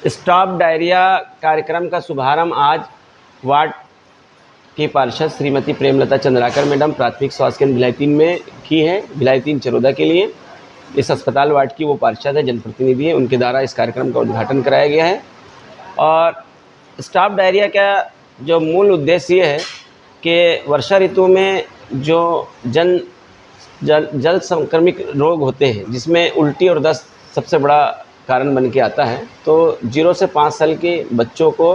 Stop diarrhoea कार्यक्रम का शुभारंभ आज वार्ड की पार्षद श्रीमती प्रेमलता चंद्राकर मैडम प्राथमिक स्वास्थ्य केंद्र भिलाई 3 में की है। भिलाई 3 चरोदा के लिए इस अस्पताल वार्ड की वो पार्षद है, जनप्रतिनिधि है, उनके द्वारा इस कार्यक्रम का उद्घाटन कराया गया है। और स्टॉप डायरिया का जो मूल उद्देश्य ये है कि वर्षा ऋतु में जो जल संक्रमित रोग होते हैं, जिसमें उल्टी और दस्त सबसे बड़ा कारण बन के आता है, तो 0 से 5 साल के बच्चों को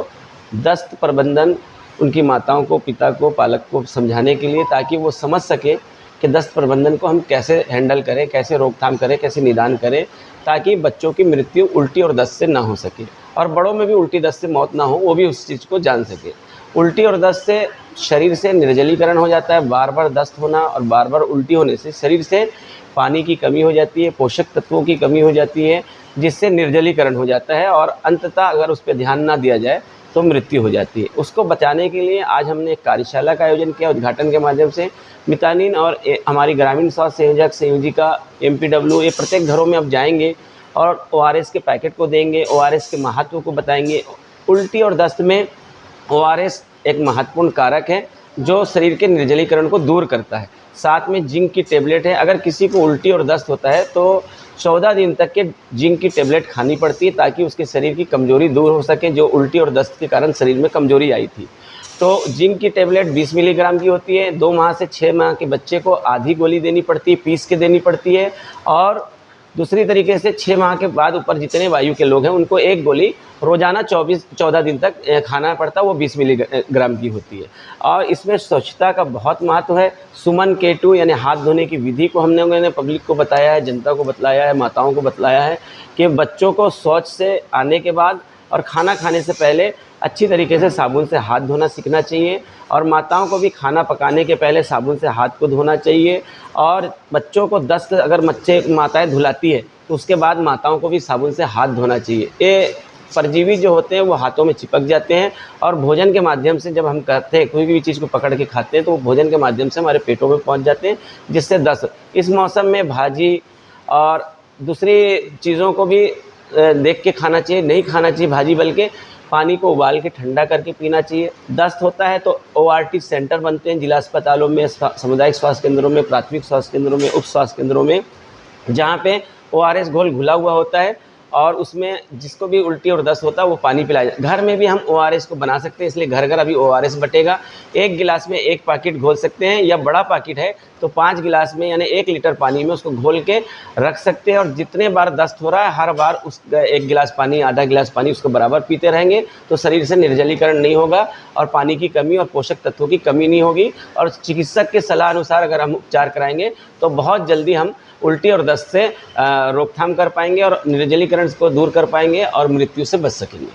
दस्त प्रबंधन उनकी माताओं को, पिता को, पालक को समझाने के लिए, ताकि वो समझ सके कि दस्त प्रबंधन को हम कैसे हैंडल करें, कैसे रोकथाम करें, कैसे निदान करें, ताकि बच्चों की मृत्यु उल्टी और दस्त से ना हो सके और बड़ों में भी उल्टी दस्त से मौत ना हो, वो भी उस चीज़ को जान सके। उल्टी और दस्त से शरीर से निर्जलीकरण हो जाता है। बार बार दस्त होना और बार बार उल्टी होने से शरीर से पानी की कमी हो जाती है, पोषक तत्वों की कमी हो जाती है, जिससे निर्जलीकरण हो जाता है और अंततः अगर उस पर ध्यान ना दिया जाए तो मृत्यु हो जाती है। उसको बचाने के लिए आज हमने एक कार्यशाला का आयोजन किया उद्घाटन के माध्यम से। मितानिन और हमारी ग्रामीण स्वास्थ्य संयोजक संयोजिका MPW ये प्रत्येक घरों में अब जाएंगे और ORS के पैकेट को देंगे, ORS के महत्व को बताएंगे। उल्टी और दस्त में ORS एक महत्वपूर्ण कारक है जो शरीर के निर्जलीकरण को दूर करता है। साथ में जिंक की टेबलेट है। अगर किसी को उल्टी और दस्त होता है तो 14 दिन तक के जिंक की टेबलेट खानी पड़ती है, ताकि उसके शरीर की कमजोरी दूर हो सके, जो उल्टी और दस्त के कारण शरीर में कमजोरी आई थी। तो जिंक की टेबलेट 20 मिलीग्राम की होती है। 2 माह से 6 माह के बच्चे को आधी गोली देनी पड़ती है, पीस के देनी पड़ती है। और दूसरी तरीके से 6 माह के बाद ऊपर जितने वायु के लोग हैं उनको एक गोली रोज़ाना 14 दिन तक खाना पड़ता है, वो 20 मिलीग्राम की होती है। और इसमें स्वच्छता का बहुत महत्व है। सुमन K2 यानी हाथ धोने की विधि को हमने पब्लिक को बताया है, जनता को बतलाया है, माताओं को बतलाया है कि बच्चों को शौच से आने के बाद और खाना खाने से पहले अच्छी तरीके से साबुन से हाथ धोना सीखना चाहिए। और माताओं को भी खाना पकाने के पहले साबुन से हाथ को धोना चाहिए। और बच्चों को दस्त अगर माताएं धुलाती है तो उसके बाद माताओं को भी साबुन से हाथ धोना चाहिए। ये परजीवी जो होते हैं वो हाथों में चिपक जाते हैं और भोजन के माध्यम से जब हम करते हैं, कोई भी चीज़ को पकड़ के खाते हैं, तो वो भोजन के माध्यम से हमारे पेटों में पहुंच जाते हैं, जिससे दस्त। इस मौसम में भाजी और दूसरी चीज़ों को भी देख के खाना चाहिए। नहीं खाना चाहिए भाजी, बल्कि पानी को उबाल के ठंडा करके पीना चाहिए। दस्त होता है तो ORT सेंटर बनते हैं जिला अस्पतालों में, सामुदायिक स्वास्थ्य केंद्रों में, प्राथमिक स्वास्थ्य केंद्रों में, उप स्वास्थ्य केंद्रों में, जहाँ पे ORS घोल घुला हुआ होता है और उसमें जिसको भी उल्टी और दस्त होता है वो पानी पिलाया जाए। घर में भी हम ORS को बना सकते हैं, इसलिए घर घर अभी ORS बटेगा। 1 गिलास में 1 पैकेट घोल सकते हैं, या बड़ा पैकेट है तो 5 गिलास में यानी 1 लीटर पानी में उसको घोल के रख सकते हैं। और जितने बार दस्त हो रहा है हर बार उस 1 गिलास पानी, आधा गिलास पानी उसको बराबर पीते रहेंगे तो शरीर से निर्जलीकरण नहीं होगा और पानी की कमी और पोषक तत्वों की कमी नहीं होगी। और चिकित्सक के सलाह अनुसार अगर हम उपचार कराएंगे तो बहुत जल्दी हम उल्टी और दस्त से रोकथाम कर पाएंगे और निर्जलीकरण को दूर कर पाएंगे और मृत्यु से बच सकेंगे।